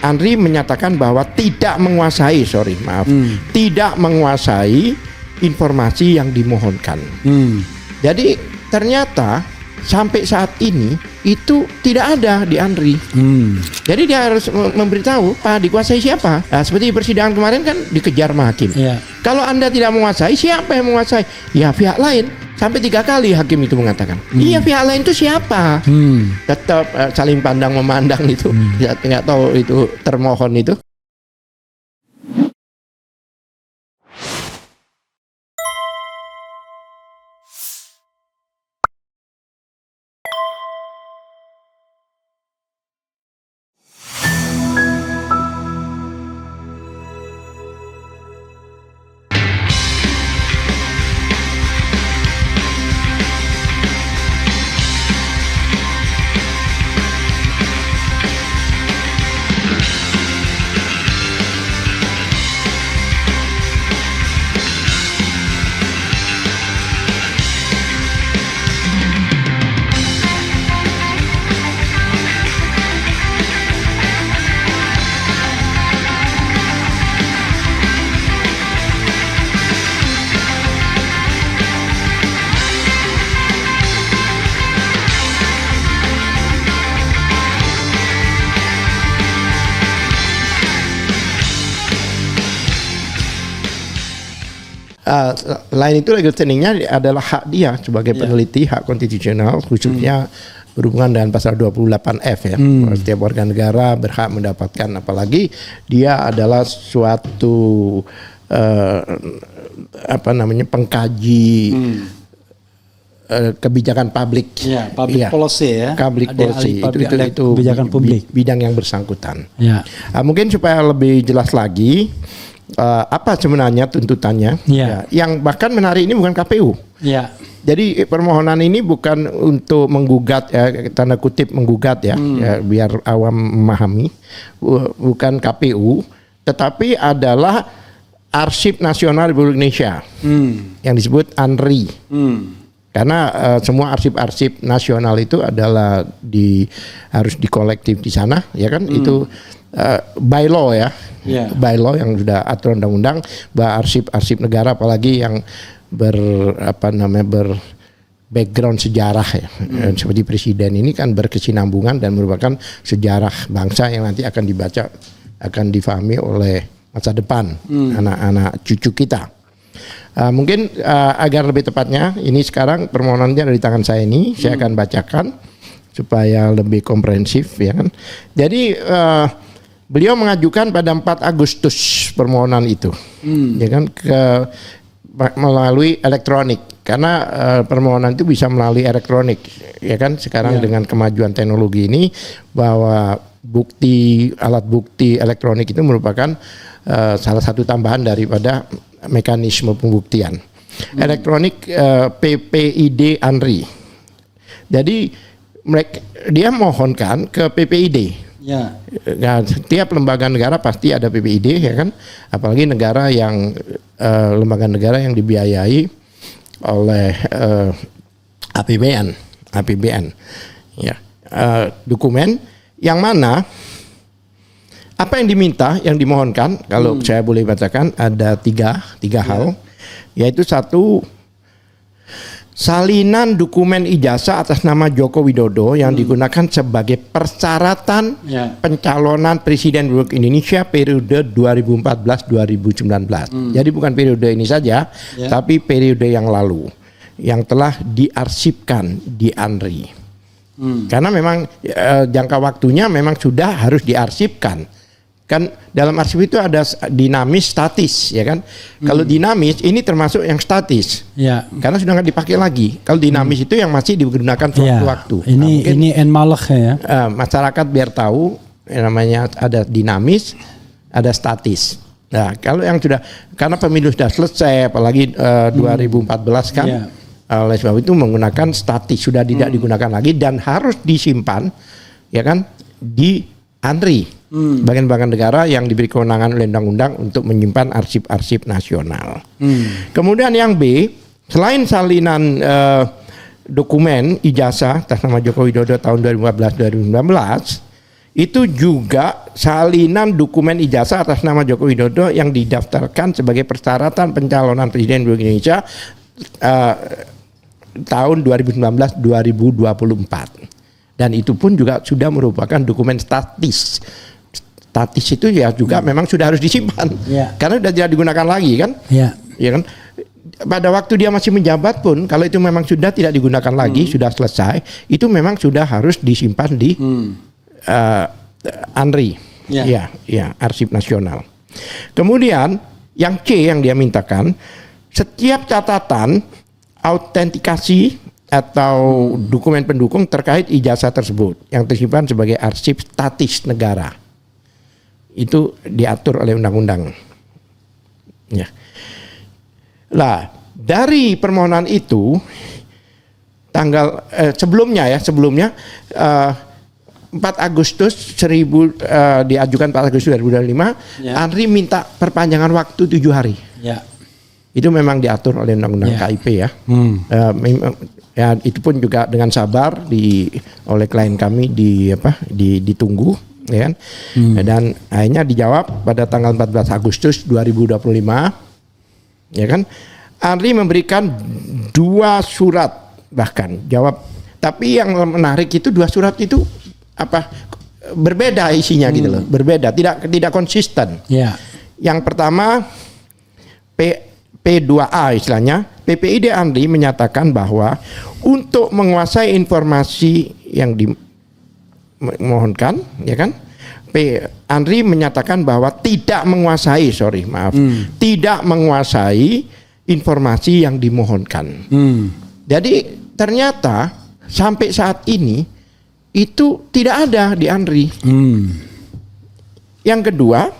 Andri menyatakan bahwa tidak menguasai, tidak menguasai informasi yang dimohonkan. Jadi ternyata sampai saat ini itu tidak ada di Andri. Jadi dia harus memberitahu, Pak, dikuasai siapa? Nah, seperti persidangan kemarin kan dikejar sama hakim. Kalau Anda tidak menguasai, siapa yang menguasai? Ya pihak lain. Sampai 3 kali hakim itu mengatakan, iya pihak lain itu siapa? Tetap saling pandang memandang itu, nggak tahu itu termohon itu. Lain itu legal standing-nya adalah hak dia sebagai peneliti, hak konstitusional, khususnya berhubungan dengan pasal 28F ya. Setiap warga negara berhak mendapatkan, apalagi dia adalah suatu pengkaji kebijakan publik. Public policy ya. Public policy itu kebijakan publik. Bidang yang bersangkutan. Mungkin supaya lebih jelas lagi, apa sebenarnya tuntutannya? Yang bahkan menarik ini bukan KPU. Jadi permohonan ini bukan untuk menggugat, tanda kutip menggugat ya, biar awam memahami, bukan KPU, tetapi adalah Arsip Nasional Republik Indonesia yang disebut ANRI. Karena semua arsip-arsip nasional itu adalah harus dikolektif di sana, ya kan? Itu by law ya. By law yang sudah aturan undang-undang bahwa arsip-arsip negara, apalagi yang background sejarah ya, seperti presiden ini kan berkesinambungan dan merupakan sejarah bangsa yang nanti akan dibaca, akan difahami oleh masa depan anak-anak cucu kita. Mungkin agar lebih tepatnya, ini sekarang permohonannya ada di tangan saya ini, saya akan bacakan supaya lebih komprehensif ya kan. Jadi beliau mengajukan pada 4 Agustus permohonan itu, ya kan, melalui elektronik, karena permohonan itu bisa melalui elektronik, ya kan. Sekarang dengan kemajuan teknologi ini, bahwa alat bukti elektronik itu merupakan salah satu tambahan daripada mekanisme pembuktian elektronik, PPID ANRI. Jadi dia mohonkan ke PPID. Nah, setiap lembaga negara pasti ada PPID ya kan, apalagi negara yang lembaga negara yang dibiayai oleh APBN ya. Dokumen yang mana apa yang diminta, yang dimohonkan, kalau saya boleh bacakan, ada tiga hal, yaitu 1, salinan dokumen ijazah atas nama Joko Widodo yang digunakan sebagai persyaratan pencalonan Presiden Republik Indonesia periode 2014-2019. Jadi bukan periode ini saja, tapi periode yang lalu yang telah diarsipkan di ANRI. Karena memang jangka waktunya memang sudah harus diarsipkan. Kan dalam arsip itu ada dinamis, statis, ya kan? Kalau dinamis ini termasuk yang statis, karena sudah nggak dipakai lagi. Kalau dinamis itu yang masih digunakan sewaktu-waktu. Ini enmalek ya. Masyarakat biar tahu, namanya ada dinamis, ada statis. Nah, kalau yang sudah, karena pemilu sudah selesai, apalagi 2014 kan, oleh sebab itu menggunakan statis, sudah tidak digunakan lagi dan harus disimpan, ya kan, di ANRI. Bagian-bagian negara yang diberi kewenangan oleh undang-undang untuk menyimpan arsip-arsip nasional. Kemudian yang B, selain salinan dokumen ijazah atas nama Joko Widodo tahun 2014-2019, itu juga salinan dokumen ijazah atas nama Joko Widodo yang didaftarkan sebagai persyaratan pencalonan Presiden Republik Indonesia tahun 2019-2024. Dan itu pun juga sudah merupakan dokumen statis. Statis itu ya juga memang sudah harus disimpan. Karena sudah tidak digunakan lagi kan? Ya kan? Pada waktu dia masih menjabat pun kalau itu memang sudah tidak digunakan lagi, sudah selesai, itu memang sudah harus disimpan di ANRI. Ya, Arsip Nasional. Kemudian yang C yang dia mintakan, setiap catatan autentikasi atau dokumen pendukung terkait ijazah tersebut yang tersimpan sebagai arsip statis negara. Itu diatur oleh undang-undang. Ya. Lah, dari permohonan itu tanggal sebelumnya 4 Agustus diajukan 4 Agustus 2025, ANRI minta perpanjangan waktu 7 hari. Ya. Itu memang diatur oleh undang-undang KIP ya. Ya itu pun juga dengan sabar oleh klien kami ditunggu ya kan. Dan akhirnya dijawab pada tanggal 14 Agustus 2025 ya kan. ANRI memberikan 2 surat bahkan jawab, tapi yang menarik itu 2 surat itu berbeda isinya gitu loh, berbeda, tidak konsisten. Yang pertama P2A istilahnya, PPID ANRI menyatakan bahwa untuk menguasai informasi yang dimohonkan, ya kan? ANRI menyatakan bahwa tidak menguasai informasi yang dimohonkan. Jadi ternyata sampai saat ini itu tidak ada di ANRI. Yang kedua,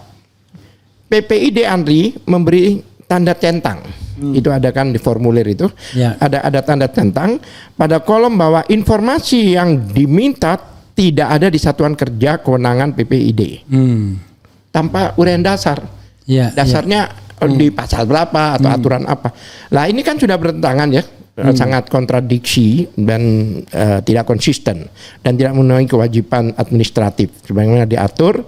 PPID ANRI memberi tanda centang. Itu ada kan di formulir itu. Ada tanda centang pada kolom bahwa informasi yang diminta tidak ada di satuan kerja kewenangan PPID. Tanpa uraian dasar. Dasarnya di pasal berapa atau aturan apa. Lah ini kan sudah bertentangan ya. Sangat kontradiksi dan tidak konsisten dan tidak memenuhi kewajiban administratif sebagaimana diatur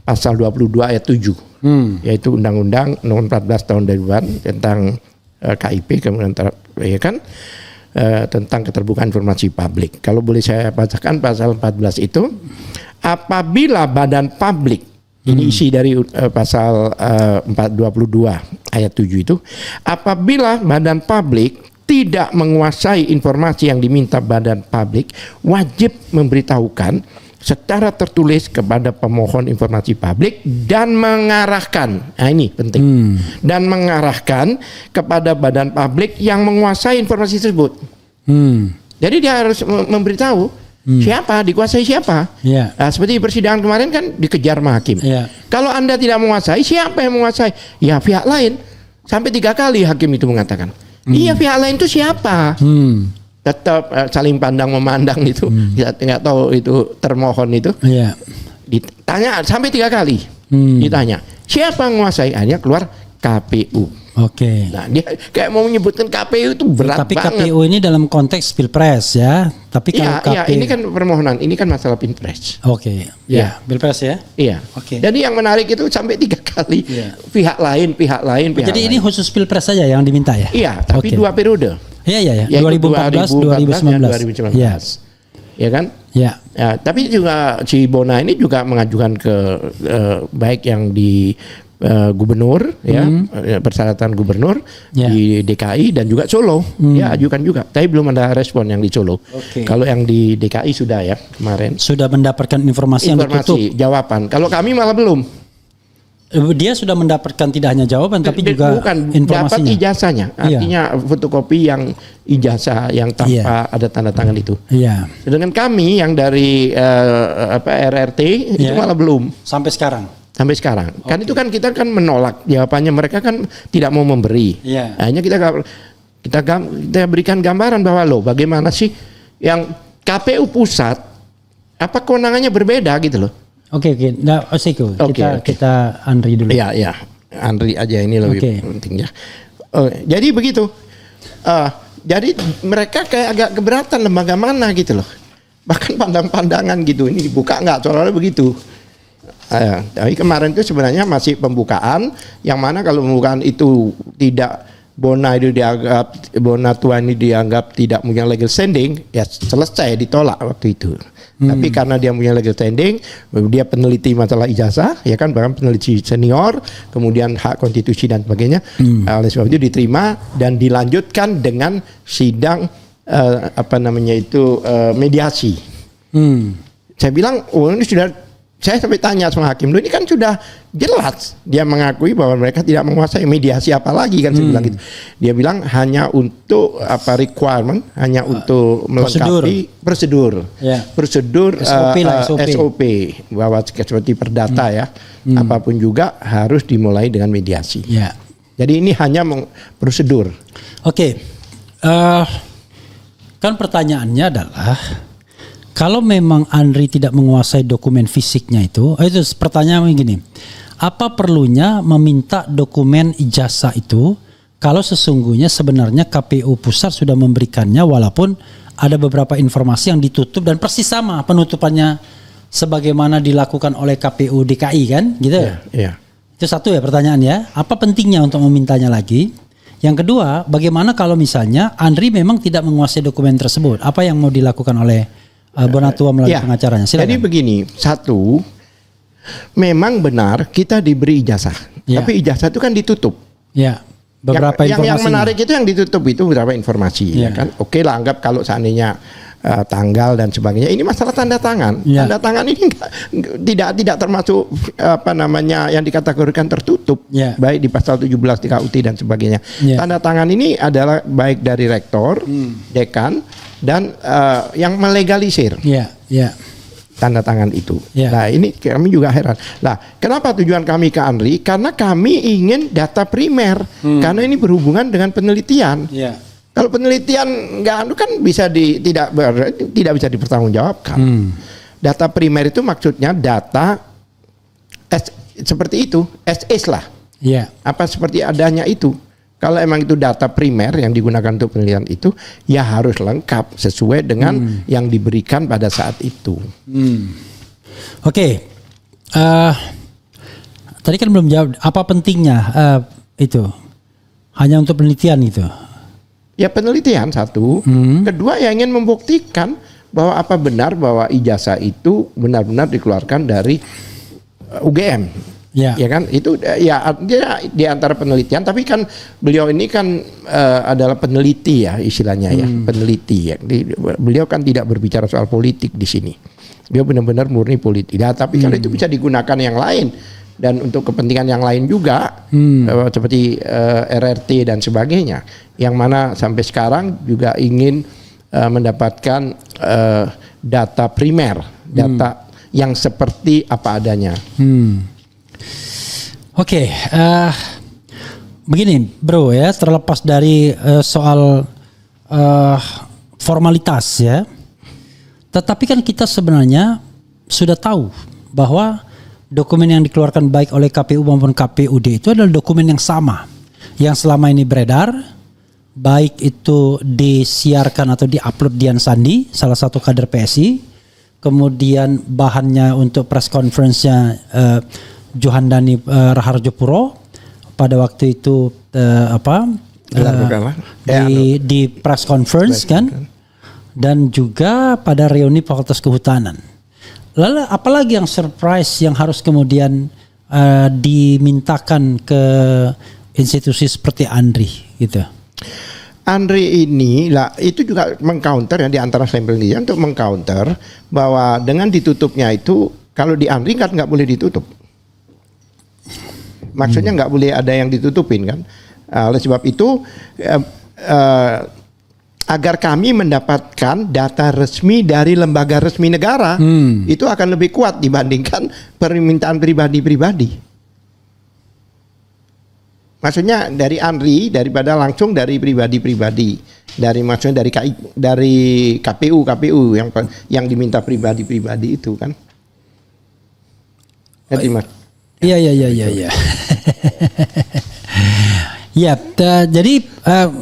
pasal 22 ayat 7 yaitu Undang-Undang Nomor 14 Tahun 2000 tentang KIP kemudian ya kan tentang keterbukaan informasi publik. Kalau boleh saya bacakan pasal 14 itu, apabila badan publik, ini isi dari pasal 422 ayat 7 itu, apabila badan publik tidak menguasai informasi yang diminta badan publik, wajib memberitahukan secara tertulis kepada pemohon informasi publik dan mengarahkan, nah ini penting, dan mengarahkan kepada badan publik yang menguasai informasi tersebut. Jadi dia harus memberitahu siapa, dikuasai siapa. Nah, seperti persidangan kemarin kan dikejar sama hakim. Kalau Anda tidak menguasai, siapa yang menguasai? Ya pihak lain. Sampai 3 kali hakim itu mengatakan. Iya, pihak lain itu siapa? Tetap saling pandang memandang itu, nggak tahu itu termohon itu. Ditanya sampai 3 kali, ditanya siapa yang menguasai, hanya keluar KPU. Nah dia kayak mau menyebutkan KPU itu berat tapi banget. KPU ini dalam konteks pilpres ya. Tapi kalau KPU ini kan permohonan, ini kan masalah pilpres. Pilpres ya. Jadi yang menarik itu sampai 3 kali pihak lain. Jadi ini khusus pilpres saja yang diminta ya? Iya, tapi 2 periode. 2014, 2019. Ya kan? Ya, tapi juga si Bona ini juga mengajukan ke baik yang di gubernur persyaratan gubernur di DKI dan juga Solo ya ajukan juga, tapi belum ada respon yang di Solo. Kalau yang di DKI sudah ya kemarin sudah mendapatkan informasi yang tertutup, jawaban. Kalau kami malah belum. Dia sudah mendapatkan tidak hanya jawaban tapi juga informasinya. Dapat ijazahnya, artinya fotokopi yang ijazah yang tanpa ada tanda tangan itu. Sedangkan kami yang dari RRT itu malah belum sampai sekarang. Kan itu kan kita kan menolak jawabannya, mereka kan tidak mau memberi. Hanya kita berikan gambaran bahwa bagaimana sih yang KPU pusat apa kewenangannya berbeda gitu loh. Nah, kita ANRI dulu. Iya, ANRI aja ini lebih penting ya. Jadi begitu. Jadi mereka kayak agak keberatan lembaga mana gitu loh. bahkan pandang-pandangan gitu, ini dibuka nggak, soalnya begitu. Tapi kemarin itu sebenarnya masih pembukaan, yang mana kalau pembukaan itu tidak Bona Tua ini dianggap tidak punya legal standing, ya selesai, ditolak waktu itu. Tapi karena dia punya legal standing, dia peneliti masalah ijazah, ya kan, bahkan peneliti senior, kemudian hak konstitusi dan sebagainya. Oleh sebab itu diterima dan dilanjutkan dengan sidang mediasi. Saya bilang, oh ini sudah. Saya sampai tanya sama hakim, ini kan sudah jelas dia mengakui bahwa mereka tidak menguasai, mediasi apa lagi kan, saya bilang gitu. Dia bilang hanya untuk requirement, hanya untuk melengkapi prosedur SOP bahwa seperti perdata ya, apapun juga harus dimulai dengan mediasi. Jadi ini hanya prosedur. Oke. Kan pertanyaannya adalah, kalau memang Andri tidak menguasai dokumen fisiknya itu pertanyaan begini, apa perlunya meminta dokumen ijazah itu kalau sesungguhnya sebenarnya KPU pusat sudah memberikannya, walaupun ada beberapa informasi yang ditutup dan persis sama penutupannya sebagaimana dilakukan oleh KPU DKI kan, gitu? Iya. Itu satu ya pertanyaannya. Apa pentingnya untuk memintanya lagi? Yang kedua, bagaimana kalau misalnya Andri memang tidak menguasai dokumen tersebut? Apa yang mau dilakukan oleh Bona Tua melalui pengacaranya? Silakan. Jadi begini, satu, memang benar kita diberi ijazah, tapi ijazah itu kan ditutup. Ya, beberapa informasi. Yang menarik itu yang ditutup itu beberapa informasi, ya kan. Oke lah, anggap kalau seandainya tanggal dan sebagainya, ini masalah tanda tangan. Tanda tangan ini tidak termasuk yang dikategorikan tertutup, baik di pasal 17 di KUT dan sebagainya. Tanda tangan ini adalah baik dari rektor, dekan, dan yang melegalisir tanda tangan itu. Nah ini kami juga heran. Nah kenapa tujuan kami ke Andri? Karena kami ingin data primer, karena ini berhubungan dengan penelitian. Kalau penelitian nggak kan bisa tidak bisa dipertanggungjawabkan. Data primer itu maksudnya data seperti itu, SS lah. Apa seperti adanya itu. Kalau emang itu data primer yang digunakan untuk penelitian itu, ya harus lengkap sesuai dengan yang diberikan pada saat itu. Oke. Tadi kan belum jawab apa pentingnya itu. Hanya untuk penelitian itu. Ya penelitian satu. Kedua ya ingin membuktikan bahwa apa benar bahwa ijazah itu benar-benar dikeluarkan dari UGM. Ya kan, itu ya dia di antara penelitian, tapi kan beliau ini kan adalah peneliti ya istilahnya ya, peneliti ya. Beliau kan tidak berbicara soal politik di sini. Dia benar-benar murni politik. Nah, tapi kalau itu bisa digunakan yang lain dan untuk kepentingan yang lain juga, seperti RRT dan sebagainya, yang mana sampai sekarang juga ingin mendapatkan data primer, data yang seperti apa adanya. Oke, begini bro ya, terlepas dari soal formalitas ya, tetapi kan kita sebenarnya sudah tahu bahwa dokumen yang dikeluarkan baik oleh KPU maupun KPUD itu adalah dokumen yang sama, yang selama ini beredar, baik itu disiarkan atau diupload Dian Sandi, salah satu kader PSI, kemudian bahannya untuk press conference-nya Johandani Raharjo Puro pada waktu itu di press conference kan, dan juga pada reuni Fakultas Kehutanan. Lalu apalagi yang surprise yang harus kemudian dimintakan ke institusi seperti Andri gitu? Andri ini lah itu juga mengcounter ya, di antara sampel dia untuk mengcounter bahwa dengan ditutupnya itu, kalau di Andri kan nggak boleh ditutup. Maksudnya nggak boleh ada yang ditutupin kan. Oleh sebab itu agar kami mendapatkan data resmi dari lembaga resmi negara, itu akan lebih kuat dibandingkan permintaan pribadi-pribadi. Maksudnya dari Andri daripada langsung dari pribadi-pribadi, maksudnya dari KPU yang diminta pribadi-pribadi itu kan. Jadi Iya. Ya, jadi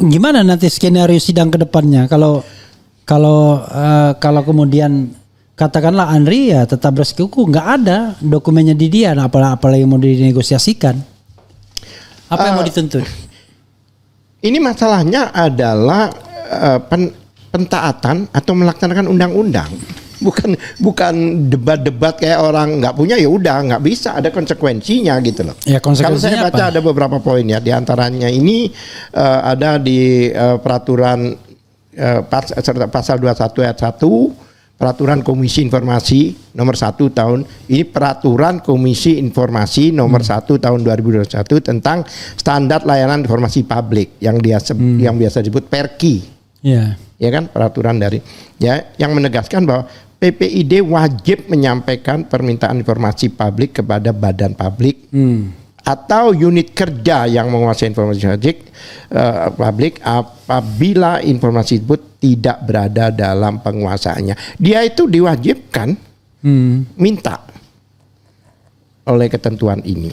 gimana nanti skenario sidang ke depannya kalau Kalau kemudian katakanlah Andri ya tetap bersikuku, nggak ada dokumennya di dia, nah apalagi mau dinegosiasikan. Apa yang mau dituntut? Ini masalahnya adalah pentaatan atau melaksanakan undang-undang. Bukan debat-debat kayak orang nggak punya ya udah nggak bisa, ada konsekuensinya gitu loh. Ya, kalau saya baca ada beberapa poin ya, di antaranya ini ada di peraturan pasal 21 ayat 1 peraturan Komisi Informasi nomor 1 tahun ini, peraturan Komisi Informasi nomor 1 tahun 2021 tentang standar layanan informasi publik yang biasa disebut Perki. Ya kan, peraturan dari yang menegaskan bahwa PPID wajib menyampaikan permintaan informasi publik kepada badan publik atau unit kerja yang menguasai informasi publik apabila informasi tersebut tidak berada dalam penguasaannya. Dia itu diwajibkan minta oleh ketentuan ini.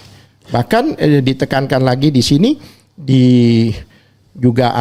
Bahkan ditekankan lagi di sini juga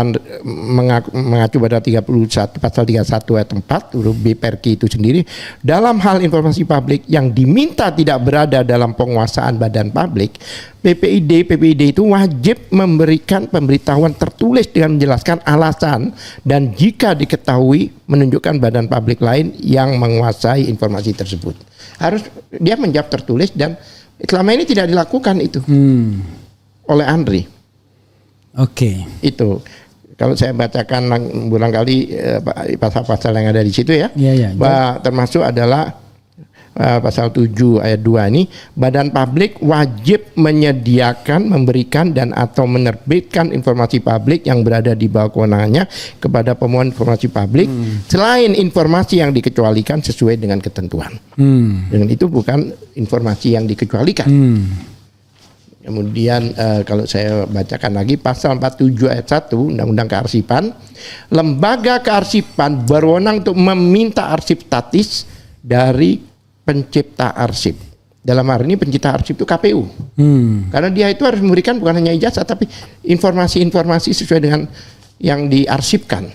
mengacu pada 31 pasal 31 ayat 4 huruf B Perki itu sendiri, dalam hal informasi publik yang diminta tidak berada dalam penguasaan badan publik, PPID itu wajib memberikan pemberitahuan tertulis dengan menjelaskan alasan dan jika diketahui menunjukkan badan publik lain yang menguasai informasi tersebut. Harus dia menjawab tertulis, dan selama ini tidak dilakukan itu oleh Andri. Oke. Itu kalau saya bacakan barangkali pasal-pasal yang ada di situ ya. Termasuk adalah pasal 7 ayat 2 ini, badan publik wajib menyediakan, memberikan dan atau menerbitkan informasi publik yang berada di bawah kewenangannya kepada pemohon informasi publik selain informasi yang dikecualikan sesuai dengan ketentuan. Dengan itu bukan informasi yang dikecualikan. Kemudian kalau saya bacakan lagi pasal 47 ayat 1 Undang-Undang Kearsipan, lembaga kearsipan berwenang untuk meminta arsip statis dari pencipta arsip. Dalam hal ini pencipta arsip itu KPU. Karena dia itu harus memberikan bukan hanya ijazah tapi informasi-informasi sesuai dengan yang diarsipkan.